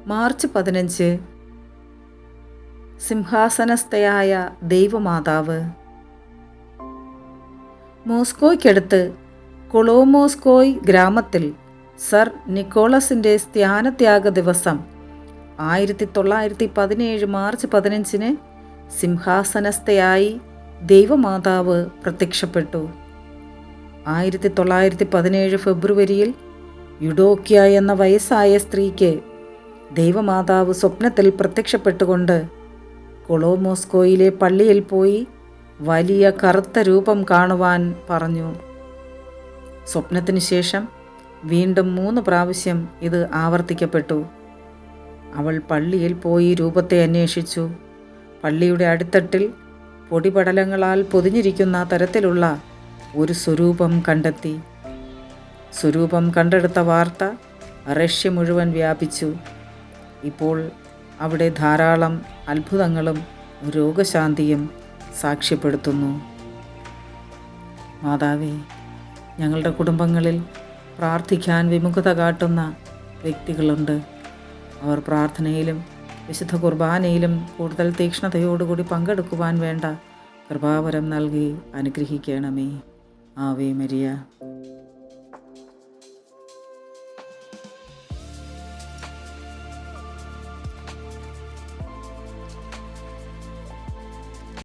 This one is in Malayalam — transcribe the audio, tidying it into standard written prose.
മാർച്ച് 15 സിംഹാസനസ്ഥയായ ദൈവമാതാവ്. മോസ്കോയ്ക്കടുത്ത് കൊളോമോസ്കോയ് ഗ്രാമത്തിൽ സർ നിക്കോളസിൻ്റെ ധ്യാനത്യാഗ ദിവസം 1917 മാർച്ച് 15 സിംഹാസനസ്ഥയായി ദൈവമാതാവ് പ്രത്യക്ഷപ്പെട്ടു. 1917 ഫെബ്രുവരിയിൽ യുഡോക്യ എന്ന വയസ്സായ സ്ത്രീക്ക് ദൈവമാതാവ് സ്വപ്നത്തിൽ പ്രത്യക്ഷപ്പെട്ടുകൊണ്ട് കൊളോമോസ്കോയിലെ പള്ളിയിൽ പോയി വലിയ കറുത്ത രൂപം കാണുവാൻ പറഞ്ഞു. സ്വപ്നത്തിനു ശേഷം വീണ്ടും 3 പ്രാവശ്യം ഇത് ആവർത്തിക്കപ്പെട്ടു. അവൾ പള്ളിയിൽ പോയി രൂപത്തെ അന്വേഷിച്ചു. പള്ളിയുടെ അടിത്തട്ടിൽ പൊടിപടലങ്ങളാൽ പൊതിഞ്ഞിരിക്കുന്ന തരത്തിലുള്ള ഒരു സ്വരൂപം കണ്ടെത്തി. സ്വരൂപം കണ്ടെടുത്ത വാർത്ത റഷ്യ മുഴുവൻ വ്യാപിച്ചു. ഇപ്പോൾ അവിടെ ധാരാളം അത്ഭുതങ്ങളും രോഗശാന്തിയും സാക്ഷ്യപ്പെടുത്തുന്നു. മാതാവേ, ഞങ്ങളുടെ കുടുംബങ്ങളിൽ പ്രാർത്ഥിക്കാൻ വിമുഖത കാട്ടുന്ന വ്യക്തികളുണ്ട്. അവർ പ്രാർത്ഥനയിലും വിശുദ്ധ കുർബാനയിലും കൂടുതൽ തീക്ഷ്ണതയോടുകൂടി പങ്കെടുക്കുവാൻ വേണ്ട കൃപാവരം നൽകി അനുഗ്രഹിക്കണമേ. Ave Maria.